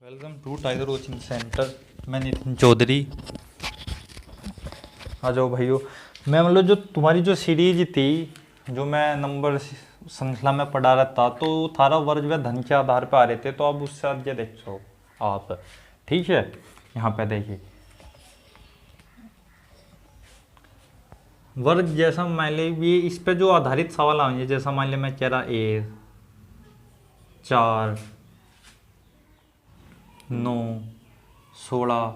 Welcome to Tiger coaching centre. मैं नितिन चौधरी। आ जाओ भाइयों। मैं मतलब जो तुम्हारी जो सीरीज थी, जो मैं नंबर श्रृंखला में पढ़ा रहा था, तो थारा वर्ग व धन के आधार पर आ रहे थे। तो अब उससे आगे देखो आप, ठीक है। यहाँ पे देखिए वर्ग जैसा मान ली ये इस पे जो आधारित सवाल आएंगे, जैसा मान लिया मैं कह रहा 4 9 16,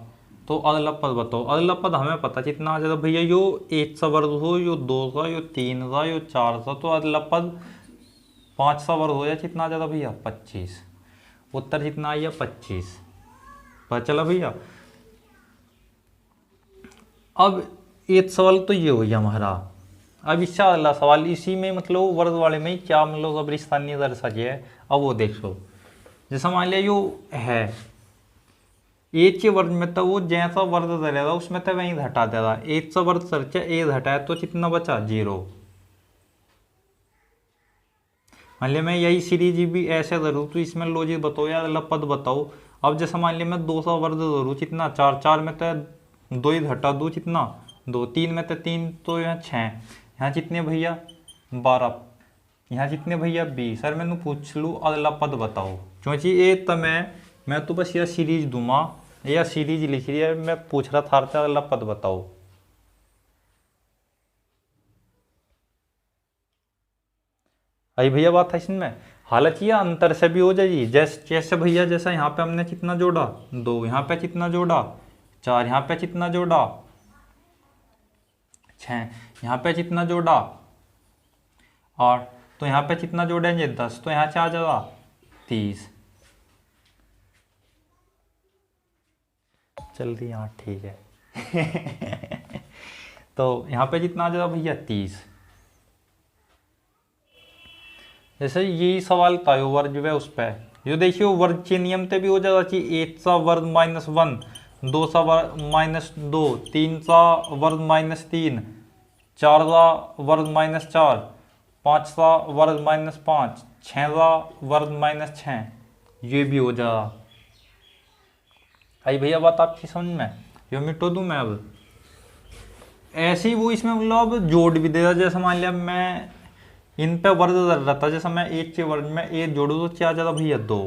तो अगला पद बताओ। अगला पद हमें पता कितना आ जाता भैया, यो 1 सा वर्ग हो, यो 2 सा, यो 3 सा, यो 4 सा, तो अगला पद 5 सा वर्ग हो जाए, कितना आ जाता भैया 25। उत्तर कितना आया 25। पता चला भैया। अब एक सवाल तो ये हो गया हमारा। अब इससे अगला सवाल इसी में मतलब वर्ग वाले में ही क्या मतलब अब स्थानीय दर्शा है। अब वो देखो, जैसा मान लिया यो है एक के वर्ग में, तो वो जैसा वर्ग चलेगा उसमें तो वहीं हटा देगा। एक सा वर्ग सरचा एक हटाया तो कितना बचा 0। मान लिया मैं यही सीरीज भी ऐसे करूँ तो इसमें लॉजिक बताओ यार, अगला पद बताओ। अब जैसा मान लिया मैं 2 सा वर्ग करूँ, कितना 4, 4 में तो 2 ही घटा 2, कितना 2, 3 में तो 3, तो यहाँ 6, यहाँ कितने भैया 12, यहाँ कितने भैया 20। सर मैंने पूछ लूँ अगला पद बताओ, क्योंकि ये तो मैं तो बस यह सीरीज दूंगा या सीरीज लिख रही है, मैं पूछ रहा था अगला पद बताओ। अरे भैया बात है इसमें, हालांकि यह अंतर से भी हो जाएगी। जैसे भैया जैसा यहाँ पे हमने कितना जोड़ा 2, यहाँ पे कितना जोड़ा 4, यहाँ पे कितना जोड़ा 6, यहाँ पे कितना जोड़ा 8, तो यहाँ पे कितना जोड़ेंगे 10, तो यहाँ से आ जाएगा 30। जल्दी हाँ ठीक है। तो यहाँ पे कितना आ जाएगा भैया 30। जैसे यही सवाल था यो वर्ग जो है उस पर, जो देखियो वर्ग के नियम पे भी हो जाएगा कि 1 सा वर्ग -1, 2 सा वर्ग -2, 3 सा वर्ग -3, 4 सा वर्ग -4, 5 सा वर्ग -5, 6 सा वर्ग -6, ये भी हो जाएगा। आई भैया बात आपकी समझ में, यो मिटो दूं मैं। अब ऐसे ही वो इसमें मतलब जोड़ भी देगा। जैसे मान लिया मैं इन पे वर्ग कर रहा था, जैसा मैं 1 के वर्ग में 1 जोड़ू तो क्या जाता भैया 2।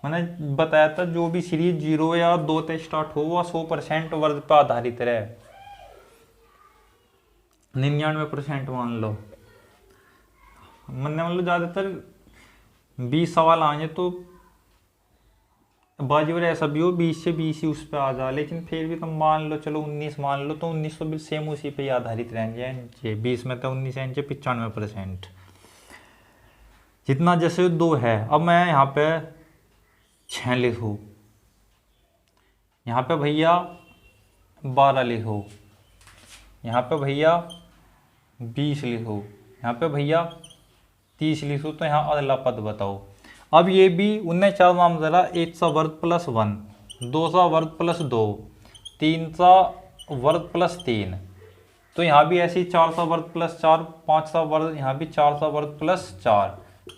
मैंने बताया था जो भी सीरीज 0 या 2 से स्टार्ट हो वह 100% वर्ग पर आधारित रहे, 99% मान लो। मैंने मतलब ज्यादातर 20 सवाल आए तो बाजी और ऐसा भी हो 20 से 20 ही उस पर आ जा, लेकिन फिर भी तुम मान लो चलो 19 मान लो, तो 19 तो भी सेम उसी पे ही आधारित रहेंगे। 20 में तो 19 इंच 95%। जितना जैसे 2 है, अब मैं यहाँ पे 6 लिखूँ, यहाँ पे भैया 12 लिखो, यहाँ पे भैया 20 लिखो, यहाँ पे भैया 30 लिखो, तो यहाँ अगला पद बताओ। अब ये भी उन्हें चार नाम जरा 1 सा वर्ग +1, 2 सा वर्ग +2, 3 सा वर्ग +3, तो यहाँ भी ऐसे ही 4 सा वर्ग +4, 5 सा वर्ग, यहाँ भी 4 सा वर्ग +4,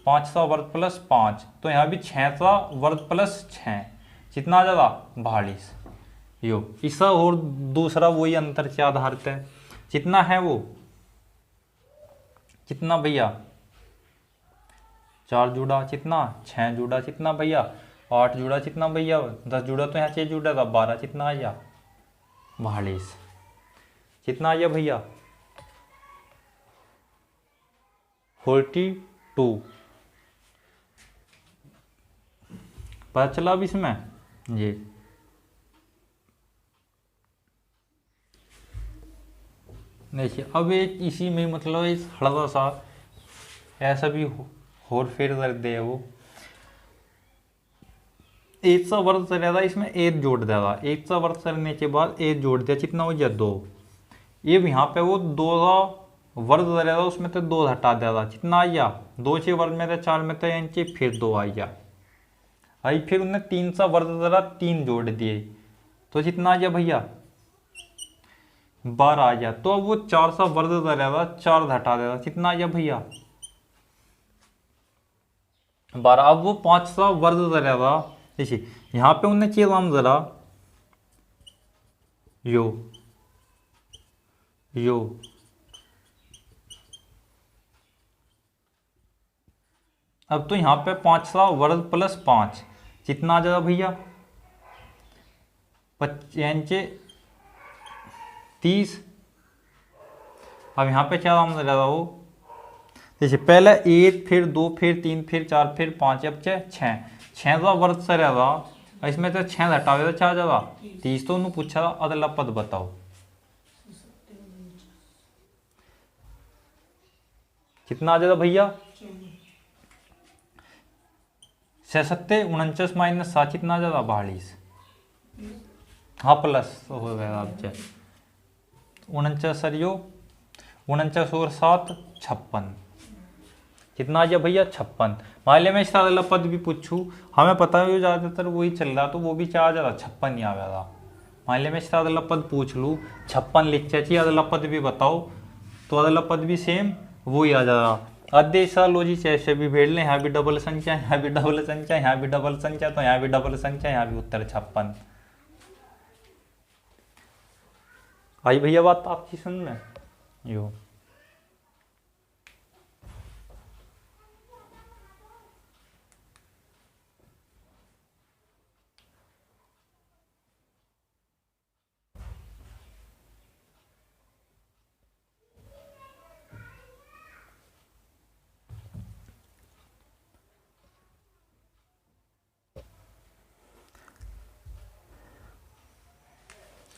5 सा वर्ग +5, तो यहाँ भी 6 सा वर्ग +6, कितना आ जाएगा 42। यो इसका और दूसरा वही अंतर के आधार पे कितना है वो, कितना भैया 4 जुड़ा, कितना 6 जुड़ा, कितना भैया 8 जुड़ा, कितना भैया 10 जुड़ा, तो यहाँ 6 जुड़ा था 12, कितना आया 42। कितना आया भैया 42। पता चला अब इसमें ये देखिए। अब एक इसी में मतलब इस हल्का सा ऐसा भी और फिर कर दे, वो 1 सा वर्ग करेगा, इसमें 1 जोड़ देगा, 1 सा वर्ग करने के बाद 1 जोड़ दिया, कितना हो गया 2। ये यहाँ पे वो 2 का वर्ग करेगा, उसमें तो 2 हटा देगा, कितना आ गया 2 के वर्ग में तो 4 में तो इंच फिर 2 आ गया। आई फिर उन्हें 3 सा वर्ग करा, 3 जोड़ दिए, तो कितना आ गया भैया 12 आ गया। तो अब वो 4 सा वर्ग करेगा, 4 हटा देगा, कितना आ गया भैया 12। अब वो 5 सा वर्ग करेगा, देखिए यहाँ पे उन्हें चेल हम जरा यो यो अब तो यहाँ पे 5 वर्ग प्लस 5 कितना आ जाएगा भैया 30। अब यहाँ पे क्या नाम ज़्यादा हो, जैसे पहले 1 फिर 2 फिर 3 फिर 4 फिर 5 अब 6 का वर्ग से रहेगा, इसमें तो 6 हटावे तो क्या जाएगा 30। तो उन्होंने पूछा अगला पद बताओ, कितना आ जाएगा भैया 49 माइनस 7 कितना आ जाएगा 42। हाँ प्लस तो हो गया आप 49 सरियो 49 और 7 56 कितना आ गया भैया 56। मान लिया मैं इसका अगला पद भी पूछूं, हमें पता है ज़्यादातर वही चल रहा तो वो भी क्या आ जाएगा 56 ही आ गया। मान लिया मैं इसका अगला पद पूछ लूँ 56 लिख चाहिए, अगला पद भी बताओ, तो अगला पद भी सेम वो ही आ जाएगा। आदेश लॉजिक ऐसे भी भेज लें, यहाँ भी डबल संख्या, यहाँ भी डबल संख्या, यहाँ भी डबल संख्या, तो यहाँ भी डबल संख्या, यहाँ भी उत्तर 56। आई भैया बात आपकी सुन में यो।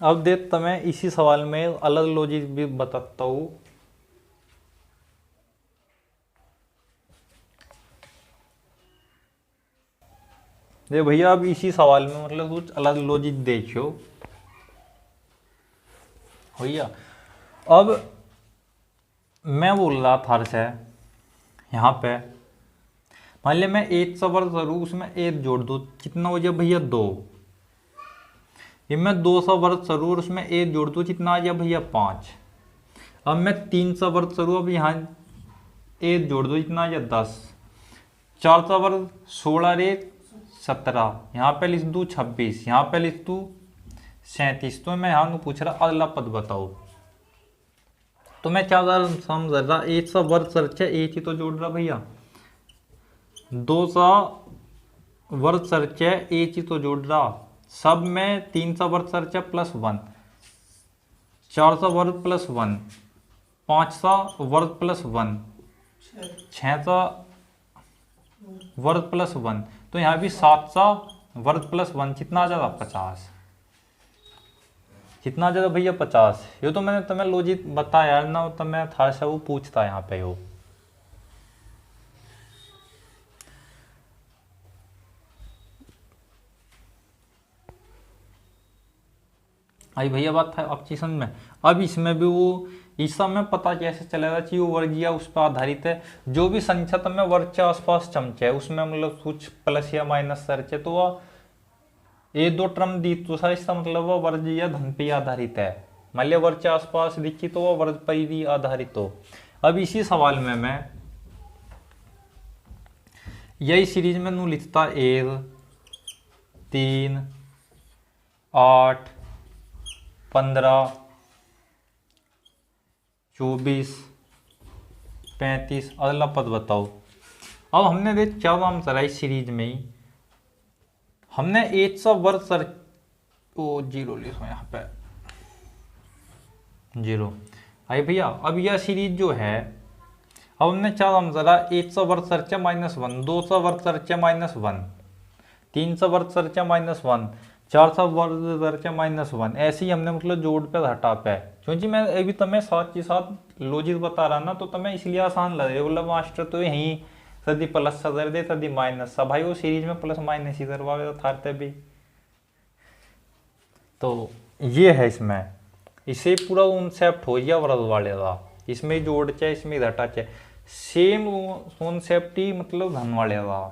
अब देख तुम्हें इसी सवाल में अलग लॉजिक भी बताता हूँ। दे भैया अब इसी सवाल में मतलब कुछ अलग लॉजिक देखियो भैया। अब मैं बोल रहा था से यहाँ पे मान लिया मैं 8 सा वर्ग करूँ, उसमें 8 जोड़ दो कितना हो जाए भैया 2। ये मैं 200 वर्ग करूँ और उसमें 8 जोड़ दो कितना आ जाए भैया 5। अब मैं 300 वर्ग करूँ, अब यहाँ 8 जोड़ दो कितना आ जाए 10। 400 वर्ग 16 रे 17, यहाँ पे लिख दूँ 26, यहाँ पे लिख दूँ 37। तो मैं यहाँ पूछ रहा अगला पद बताओ, तो मैं क्या समझ रहा 100 वर्ग सर्च है, एक ही तो जोड़ रहा भैया 200 वर्ग सर्च है, एक ही तो जोड़ रहा सब में 300 वर्ग सर्च है प्लस 1, 400 वर्ग प्लस 1, 500 वर्ग प्लस 1, 600 वर्ग प्लस 1, तो यहाँ भी 700 वर्ग प्लस 1 कितना आ जाएगा 50। कितना आ जाएगा भैया 50। ये तो मैंने तुम्हें लॉजिक बताया ना, तो मैं था से वो पूछता यहाँ पे हो। आई भैया बात था आपकी समझ में। अब इसमें भी वो इस सब में पता कैसे चलेगा कि वो वर्गीय उस पर आधारित है, जो भी संख्या तुम्हें वर्ग के आसपास चमके उसमें मतलब कुछ प्लस या माइनस सर्च है, तो वह ये 2 टर्म दी तो सर इसका मतलब वह वर्गीय धन पे आधारित है। मान लिया वर्ग के आसपास दिखी तो वह वर्ग पर ही आधारित हो। अब इसी सवाल में मैं यही सीरीज में नू लिखता 1 3 8 15 24 35 अगला पद बताओ। अब हमने देख क्या नाम चला इस सीरीज में ही हमने 100 वर्ग सर ओ 0 लिखो यहाँ पे 0। आई भैया अब यह सीरीज जो है अब हमने क्या नाम चला 100 वर्ग सर्च -1, 200 वर्ग सर्च -1, 300 वर्ग सर्च -1, 400 वर्ग सर्च -1, ऐसे ही हमने मतलब जोड़ पे घटा पे, क्योंकि मैं अभी तुम्हें साथ के साथ लॉजिक बता रहा ना, तो तुम्हें इसलिए आसान लग रहा है बोला मास्टर तो यही सदी प्लस सदर दे सदी माइनस सा, भाई वो सीरीज में प्लस माइनस ही करवावे तो थारते भी। तो ये है इसमें, इसे पूरा कॉन्सेप्ट हो गया वर्ग वाले का, इसमें जोड़ चाहे इसमें घटा चाहे सेम कॉन्सेप्ट ही मतलब धन वाले का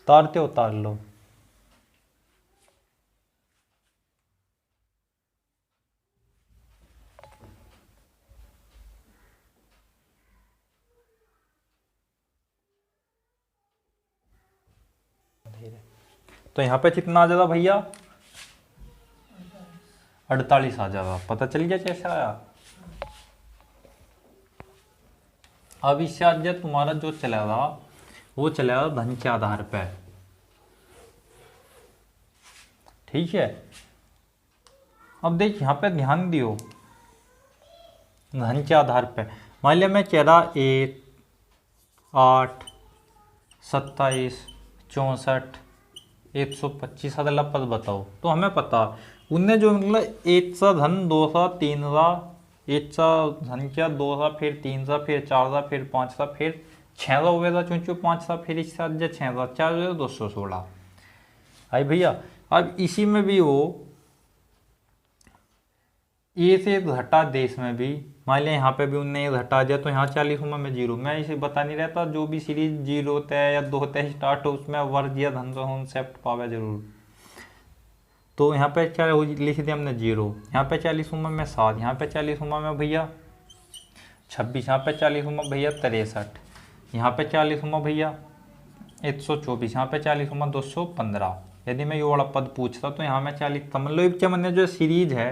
तारते उतार लो। जाहिर है। तो यहाँ पे कितना आ जाएगा भैया, 48 आ जाएगा। पता चल गया कैसे आया। अब इससे आज तुम्हारा जो चलेगा वो चलेगा धन के आधार पे, ठीक है। अब देख यहाँ पे ध्यान दियो, धन के आधार पे मान लिया मैं कह रहा 1, 8, 27, 64, 125 अगला पद बताओ। तो हमें पता उनने जो मतलब 1 सा धन 2 सा 3 सा 1 सा धन क्या 2 सा फिर 3 सा फिर 4 सा फिर 5 सा फिर 6 सा हो गया था, चूंकि 5 सा फिर इस साथ 6 सा 4 216 आई भैया। अब इसी में भी वो ए से घटा देश में भी मान लिया यहाँ पे भी उनने घटा दिया, तो यहाँ 40 में 0। मैं इसे बता नहीं रहता, जो भी सीरीज 0 होता है या 2 होता है स्टार्ट हो उसमें वर्ग या धन कॉन्सेप्ट पावे जरूर। तो यहाँ पे क्या लिख दिया हमने 0, यहाँ पे 40 में 7, यहाँ पे 40 में भैया 26, यहाँ पे 40 में भैया 63, यहाँ पे 40 में भैया 124, यहाँ पे 40 में 215। यदि मैं ये वाला पद पूछता तो यहाँ मैं 40 समझ लो क्या मैंने जो सीरीज है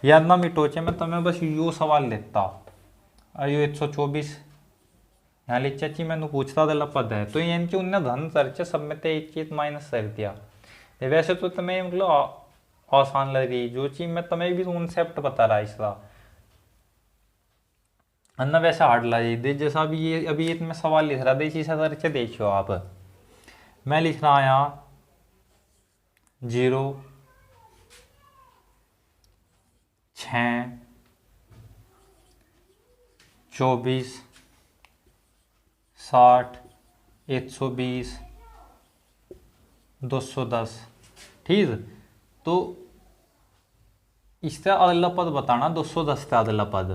या ना मिटोचे में तुम्हें बस यो सवाल लेता अयो 124 यहाँ लिख चाची मैंने पूछता था पद है, तो इनके उनने धन सर्च सब में तो एक चीज माइनस कर दिया। वैसे तो तुम्हें मतलब आसान लग रही जो चीज मैं तुम्हें भी कॉन्सेप्ट बता रहा इसका, अन्ना वैसे हार्ड लग दे। जैसा अभी ये मैं सवाल लिख रहा था इसी से सर्च देखियो आप। मैं लिख रहा यहाँ 0, 6, 24, 60, 120, 210, ठीक। तो इससे अगला पद बताना 210 का अगला पद,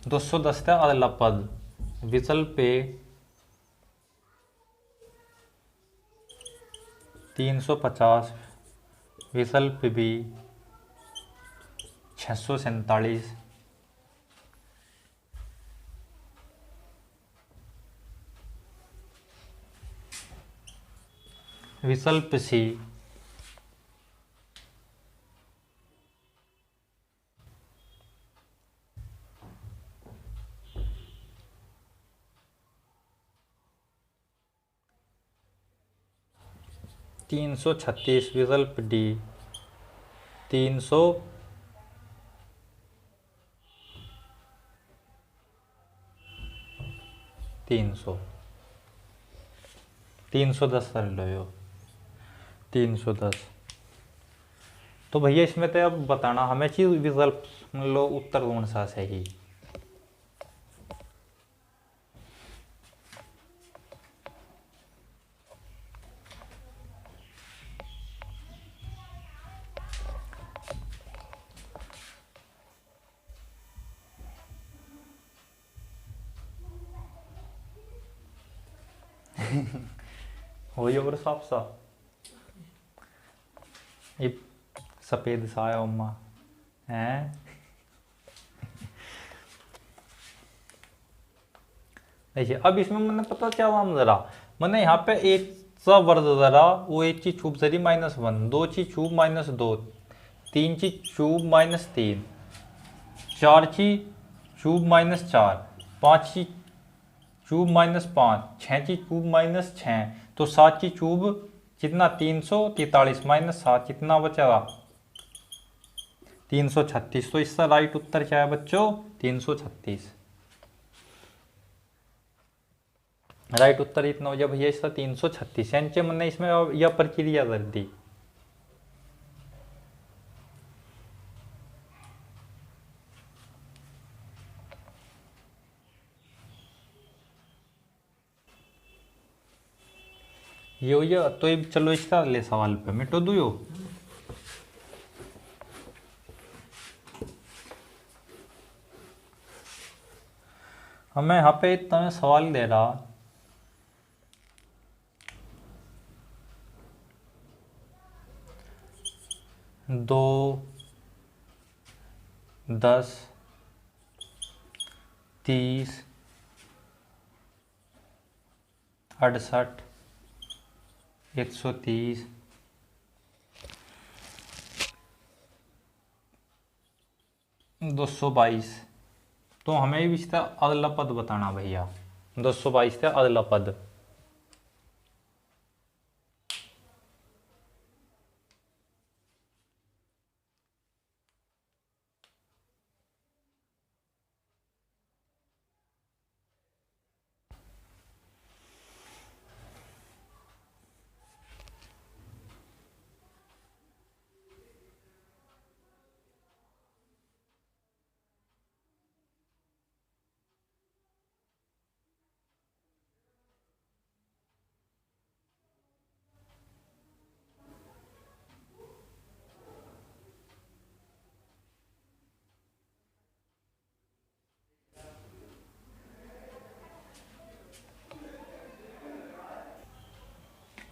210 का अगला पद विकल्प पे 350, विकल्प बी 647, विकल्प सी 336, विकल्प डी 300, 310 कर लो यो 310। तो भैया इसमें तो अब बताना हमें चीज विकल्प लो उत्तर कौन सा सही। हो ये और साफ सा ये सफेद सा है उम्मा हैं। देखिए अब इसमें मैंने पता क्या हुआ जरा मैंने यहाँ पे एक सा वर्ग जरा वो एक चीज छूप जरी -1, 2 चीज छूप -2, 3 चीज छूप -3, 4 चीज छूप -4, 5 चीज चूब -5, 6 की चूब -6, तो 7 की चूब कितना 343 -7 कितना बचेगा 336। तो इसका राइट उत्तर क्या है बच्चों 336। राइट उत्तर इतना हो जाए भैया इसका 336। यांचे मैंने इसमें यह प्रक्रिया कर दी। ये तो ये चलो इसका अगले सवाल पे मिटो दो यो। हमें यहाँ पे इतना सवाल दे रहा 2, 10, 30, 68, 130, 222। तो हमें भी इसका अगला पद बताना भैया। 222 का अगला पद।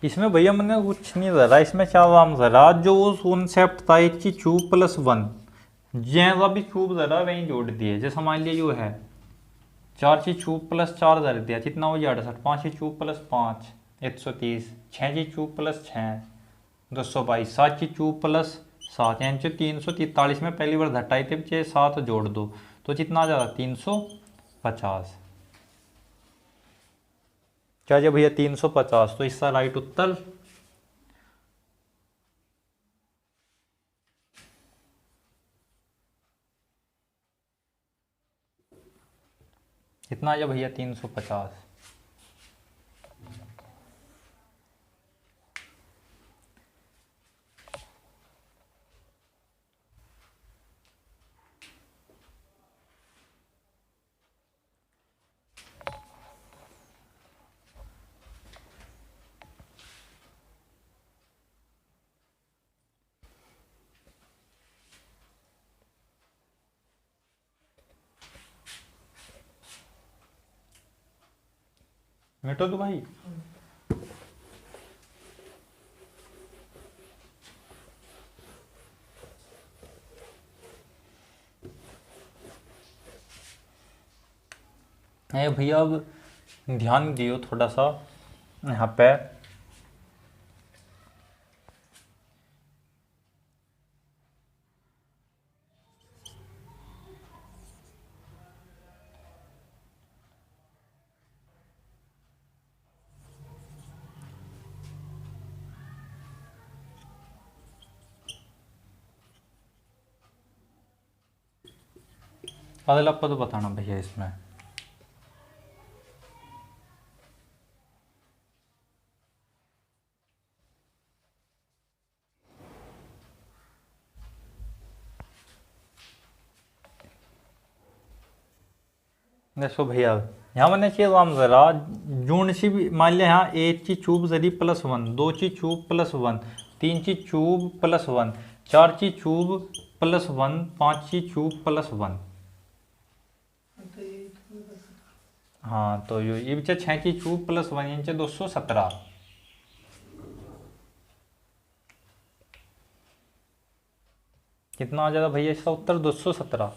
इसमें भैया मैंने कुछ नहीं धरा, इसमें क्या नाम धरा, जो वो कॉन्सेप्ट था एक की क्यूब प्लस वन, जैसा भी क्यूब धरा वहीं जोड़ दिए। जैसे मान लिया जो है 4 की क्यूब प्लस 4 धर दिया, कितना हो गया 68, 5 की क्यूब प्लस 5 130, 6 की क्यूब प्लस 6 222, 7 की क्यूब प्लस 7 यानी 343 में पहली बार घटाई थे, 7 जोड़ दो तो कितना आ जाएगा 350। क्या जी भैया 350, तो इसका राइट उत्तर कितना आ जाए भैया 350। मिटो तो भाई। भैया अब ध्यान दियो थोड़ा सा यहाँ पे। अगला पद बताना भैया इसमें। देखो भैया यहाँ मैंने चीज हम जरा जून सी भी मान लिया, यहाँ 1 की क्यूब जरी प्लस 1, 2 की क्यूब प्लस 1, 3 की क्यूब प्लस 1, 4 की क्यूब प्लस 1, 5 की क्यूब प्लस 1। हाँ तो ये बच्चा 6 की क्यूब प्लस 1 यानी 217। कितना आ जाएगा भैया इसका उत्तर 217।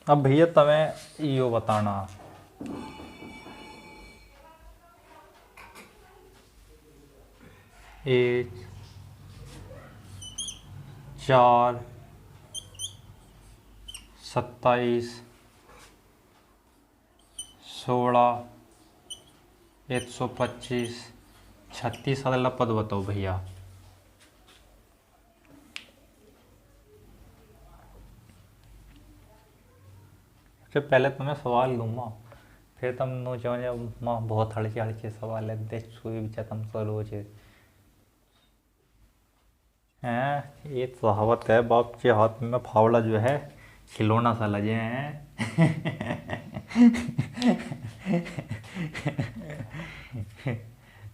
अब भैया तुम्हें यो बताना, एक 4 27 16 125 36 अगला पद बताओ भैया। फिर पहले तुम्हें सवाल दूंगा, फिर तुम नो जाओ माँ बहुत हल्के हल्के सवाल है, देख सुई बिचा तुम करो जे हैं। एक कहावत है, बाप के हाथ में फावड़ा जो है खिलौना सा लगे हैं।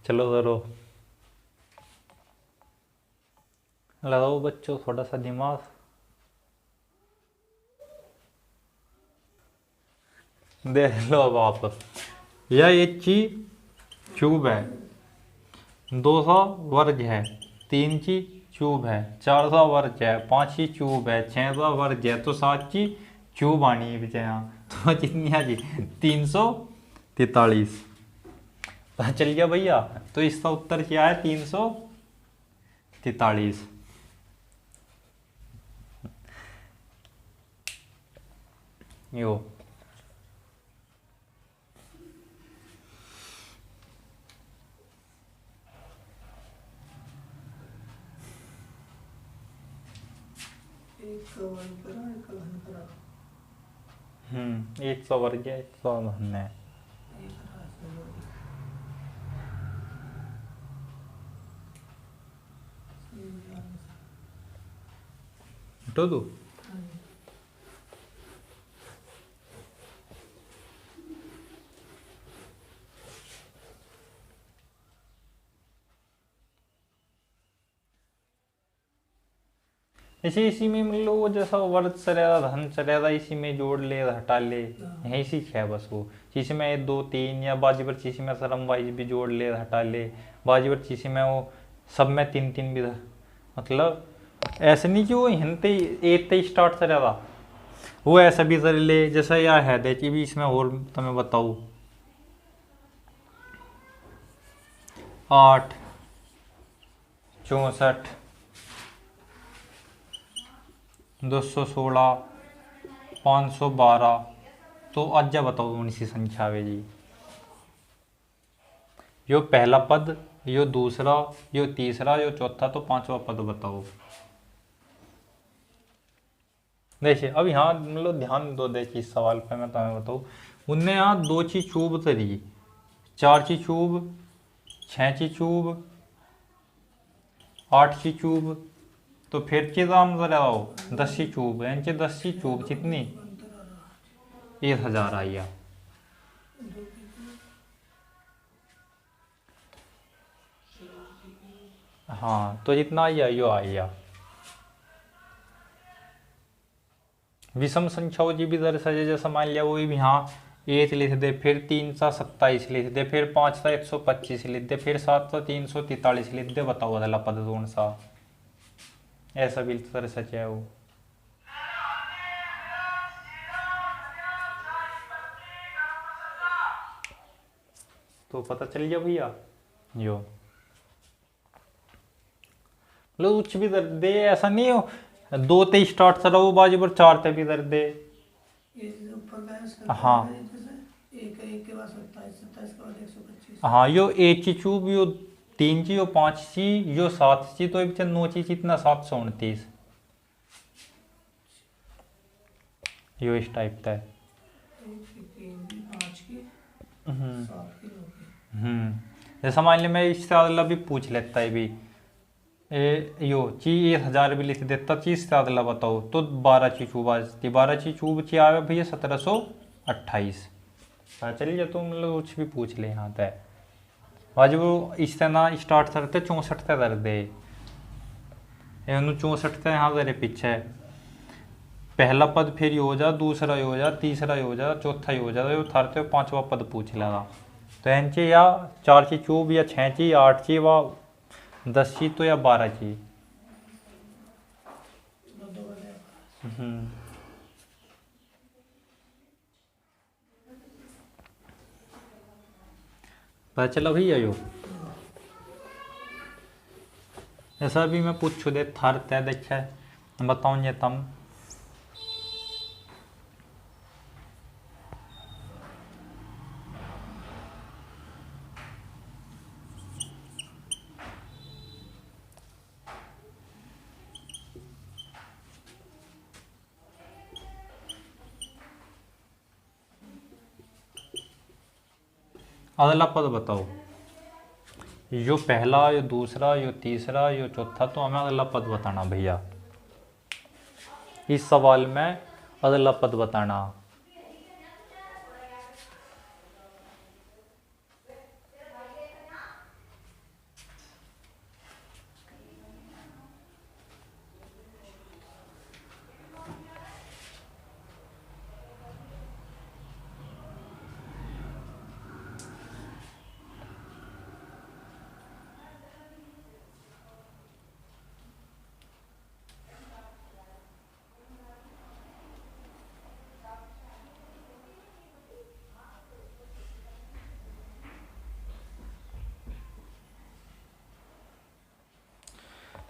चलो करो, लगाओ बच्चों थोड़ा सा दिमाग। देख लो अब आप, यह एक ची क्यूब है, 200 वर्ग है, 3 ची क्यूब है, 400 वर्ग है, 5 ची क्यूब है, 600 वर्ग है, तो 7 ची क्यूब आनी है यहाँ। तो कितनी आ जी 343। पता चल गया भैया। तो इसका उत्तर क्या है 343। यो 100 वर्ग है, 100 है। हटो दो। इसी में मतलब वो जैसा वर्ग चलेगा, धन चलेगा, इसी में जोड़ ले हटा ले, यही सीख है बस वो। चीज में 1 2 3 या बाजी पर चीज में सरम वाइज भी जोड़ ले हटा ले, बाजी पर चीज में वो सब में 3 3 भी मतलब ऐसे नहीं कि वो हिंते एक ते स्टार्ट चलेगा, वो ऐसा भी कर ले जैसा यह है। देखिए भी इसमें और तुम्हें बताऊँ, 8 64 216 512। तो अज्जा बताओ कौन सी संख्या है जी। यो पहला पद, यो दूसरा, यो तीसरा, यो चौथा, तो पांचवा पद बताओ। देखिए अब यहाँ मतलब ध्यान दो, देखिए इस सवाल पे मैं तुम्हें बताऊँ। उनने यहाँ 2 ची चूब तरी, 4 ची चूब, 6 ची चूब, 8 ची चूब, तो फिर के दाम जरा आओ 10 ची चूब, यांचे 10 ची चूब कितनी 1000 आई। हाँ तो जितना आइया यो आइया। विषम संख्याओं की भी दर्शाए, जैसा मान लिया वो भी यहाँ 1 लिख दे, फिर 3 सा 27 लिख दे, फिर 5 सा 125 लिख दे, फिर 7 सा 343 लिख दे। बताओ अदला पद कौन सा, ऐसा भी दर्शाए है वो। तो पता चल गया भैया यो। मतलब कुछ भी दर्द दे, ऐसा नहीं हो 2 ते स्टार्ट चला वो बाजी पर 4 ते भी दर्द दे। हाँ हाँ, यो 1 ची चूब, यो 3 ची, यो 5 ची, यो 7 ची, तो एक 9 ची कितना 729। यो इस टाइप का है। जैसा मान लिया मैं इससे अगला भी पूछ लेता है भी, यो ची 1000 भी लिख देता, चीज से अगला बताओ तो 12 ची चूब आती, 12 ची चूब ची आवे भैया 1728। चलिए तो मतलब कुछ भी पूछ ले यहाँ तक। आज वो इस तरह स्टार्ट करते 64 तक कर दे, 64 तक यहाँ तेरे पीछे पहला पद फिर हो जा, दूसरा हो जा, तीसरा हो जा, चौथा हो जा, तो थारते 5वां पद पूछ लेगा। तो यांचे या 4 ची चूब, या 6 ची, 8 ची, व 10 ची, तो या 12 ची। पता चला भैया यो। ऐसा भी मैं पूछू दे थार तय देखा बताऊँ ये तम। अगला पद बताओ, यो पहला, यो दूसरा, यो तीसरा, यो चौथा, तो हमें अगला पद बताना भैया। इस सवाल में अगला पद बताना।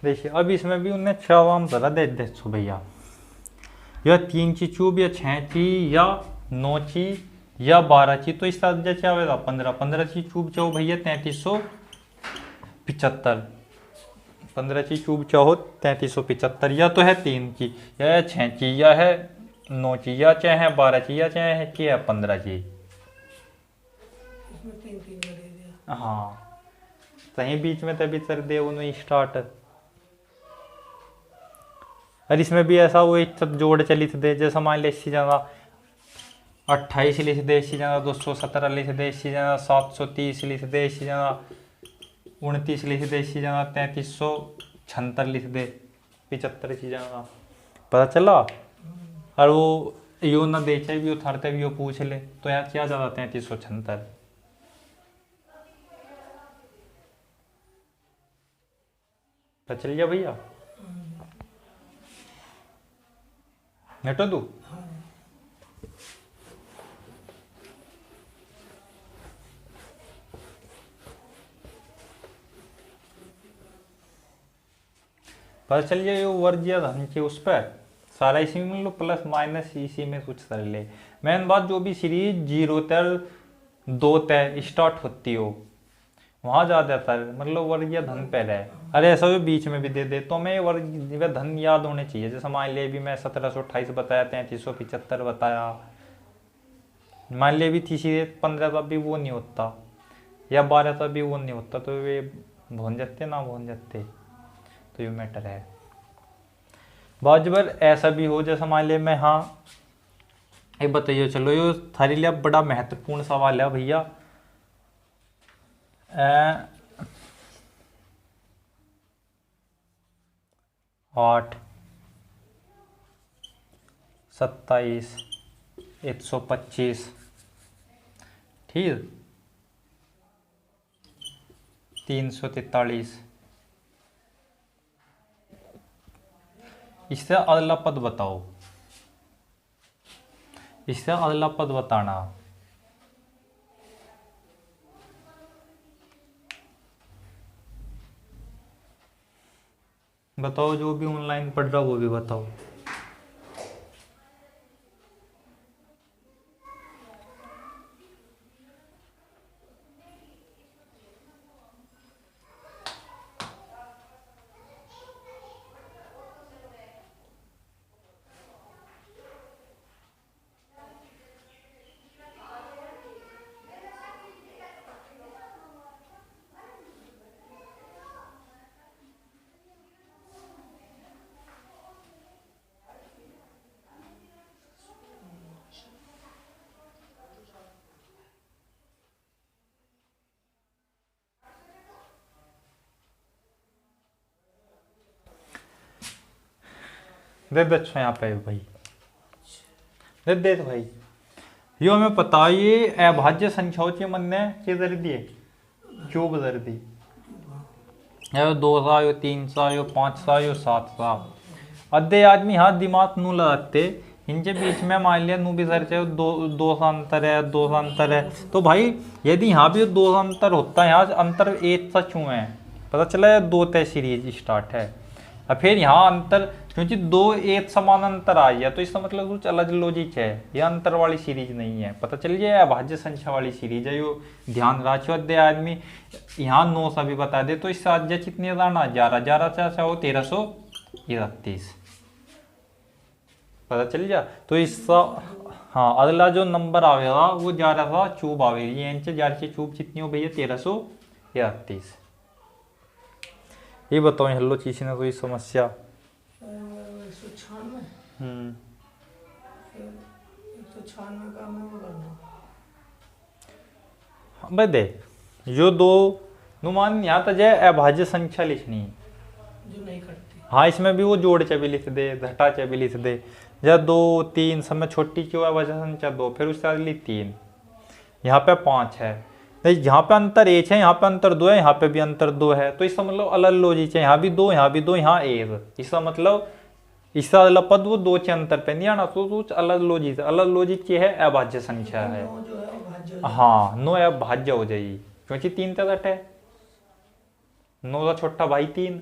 देखिए अब इसमें भी उन्हें 6 वाम जरा दे देखो भैया, या 3 ची चूब या 6 ची या 9 ची या 12 ची, तो इस तरह क्या होगा 15 ची चूब चाहो भैया 3375, 15 ची चूब चाहो 3375, या तो है 3 ची या 6 ची या है 9 ची या चाहे है 12 ची या चाहे है कि है 15 ची। इसमें 3 का दे दिया। हाँ सही बीच में तभी कर दे उन्हें स्टार्ट। और इसमें भी ऐसा वो एक जोड़ च लिख दे, जैसा मान ली इसी जगह 28 लिख दे, इसी जगह 217 लिख दे, इसी जगह 730 लिख दे, इसी जगह 29 लिख दे, इसी जगह 3376 लिख दे, 75 की जगह। पता चला। और वो यो ना बेचे भी उतारते भी वो पूछ ले तो यहाँ क्या ज्यादा 3376। पता चल गया भैया। नेटो दू पता चल गया। ये वर्जिया धन के उस पर सारा इसी में लो, प्लस माइनस इसी में कुछ कर ले। मेन बात जो भी सीरीज 0 तय 2 तय स्टार्ट होती हो वहां ज्यादातर मतलब वर्गीय धन पे रहे। अरे ऐसा भी बीच में भी दे दे तो हमें वर्गीय धन याद होने चाहिए। जैसे मान लिया भी मैं 1728 बताया, 3375 बताया, मान लिया भी तीसरी 15 तब भी वो नहीं होता या 12 तब भी वो नहीं होता, तो वे भून जाते ना भून जाते, तो ये मैटर है। बाजबर ऐसा भी हो जैसा मान लिया मैं, हाँ ये बताइए, चलो ये थारी लिया बड़ा महत्वपूर्ण सवाल है भैया। 8 27 125 ठीक, 343, इससे अगला पद बताओ, इससे अगला पद बताना। बताओ जो भी ऑनलाइन पढ़ रहा वो भी बताओ। दे दे अच्छा यहाँ पे भाई, दे दे तो भाई यो हमें पता ये अभाज्य संख्याओं के मन ने के दर दिए क्यों बदल दी, यो 2 सा, यो 3 सा, यो 5 सा, यो 7 सा। अद्धे आदमी हाथ दिमाग नू लगाते इनके बीच में मान लिया नू भी सर चाहे दो सा अंतर है, 2 सा अंतर है, तो भाई यदि यहाँ भी 2 सा अंतर होता है, यहाँ अंतर 1 सा क्यों है, पता चला 2 तय सीरीज स्टार्ट है। और फिर यहाँ अंतर क्योंकि 2 एक समान अंतर आ गया तो इसका मतलब कुछ अलग लॉजिक है, यह अंतर वाली सीरीज नहीं है। पता चल गया अभाज्य संख्या वाली सीरीज है, यो ध्यान रखियो। अध्याय आदमी यहाँ 9 सा भी बता दे तो इससे अध्याय कितनी जाना 11 से हो 1331, पता चल गया। तो इसका हाँ अगला जो नंबर आवेगा वो 11 सा चूब आवेगी, यानी 11 की चूब कितनी हो भैया 1331। ये बताओ हेलो किसी ने कोई समस्या। 196 196 का मैं वो करना भाई देख जो दो नुमान यहाँ तक है अभाज्य संख्या लिखनी जो नहीं करती। हाँ इसमें भी वो जोड़ चे भी लिख दे, घटा चे भी लिख दे, या 2 3 सब में छोटी क्यों है अभाज्य संख्या 2, फिर उससे अगली 3, यहाँ पे 5 है, नहीं यहाँ पे अंतर 1 है, यहाँ पे अंतर 2 है, यहाँ पे भी अंतर 2 है, तो इसका मतलब अलग लॉजिक है, यहाँ भी 2 यहाँ भी 2 यहाँ 1, इसका मतलब इसका अलग पद वो 2 के अंतर पे नहीं आना, तो कुछ अलग लॉजिक है। अलग लॉजिक ये है अभाज्य संख्या है, जो है वो भाज्य हाँ 9 अभाज्य हो जाएगी क्योंकि 3 तक है, 9 का छोटा भाई 3,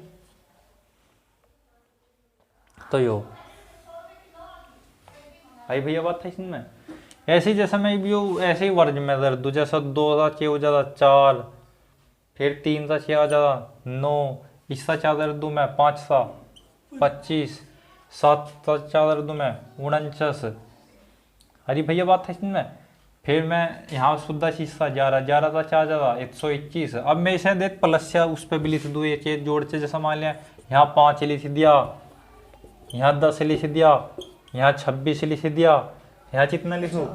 तो यो भाई भैया बात है इसमें। ऐसे ही जैसे मैं भी ऐसे ही वर्ग में दर्द दूँ, जैसा 2 सा 6 हो जाता 4, फिर 3 सा 6 आ जाता 9, इसका 4 दर्द दूँ मैं 5 सा 25, 7 सा 4 दर्द दूँ मैं 49। अरे भैया बात है इसमें। फिर मैं यहाँ शुद्ध शीशा 11, 11 सा 4 ज़्यादा 121। अब मैं इसे देख प्लस या उस पर भी लिख दूँ, ये चीज जोड़ से, जैसा मान लिया यहाँ 5 लिख दिया, यहाँ 10 लिख दिया, यहाँ 26 लिख दिया, यहाँ कितना लिखूँ,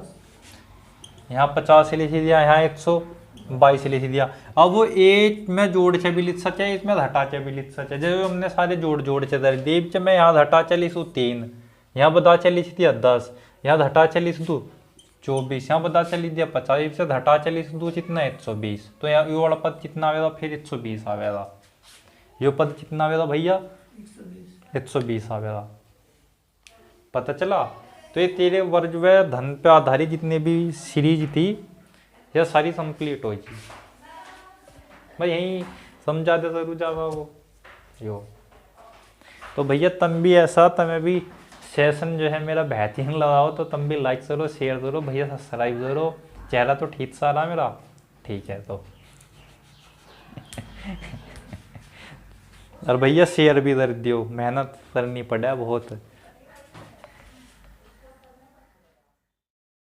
यहाँ 50 लिख दिया, यहाँ 122 लिख दिया। अब वो एक में जोड़ से भी लिख सके, इसमें घटा से भी लिख सके। जब हमने सारे जोड़ से दर देव च मैं यहाँ घटा से लिखूँ 3, यहाँ बता से लिख दिया 10, यहाँ घटा से लिख दूँ 24, यहाँ बता से लिख दिया 50, से घटा से लिख दूँ कितना 120। तो यहाँ ये वाला पद कितना आवेगा, फिर 120 आवेगा। ये पद कितना आवेगा भैया, 120 आवेगा। पता चला। तो ये तेरे वर्ग व धन पे आधारित जितने भी सीरीज थी, यह सारी कंप्लीट हो थी भाई। यही समझा दे जरूर जावा वो यो। तो भैया तुम भी ऐसा, तुम्हें भी सेशन जो है मेरा बेहतरीन लगाओ, तो तुम भी लाइक करो, शेयर करो भैया, सब्सक्राइब करो। चेहरा तो ठीक सा रहा मेरा, ठीक है तो और भैया शेयर भी कर दियो, मेहनत करनी पड़ा बहुत।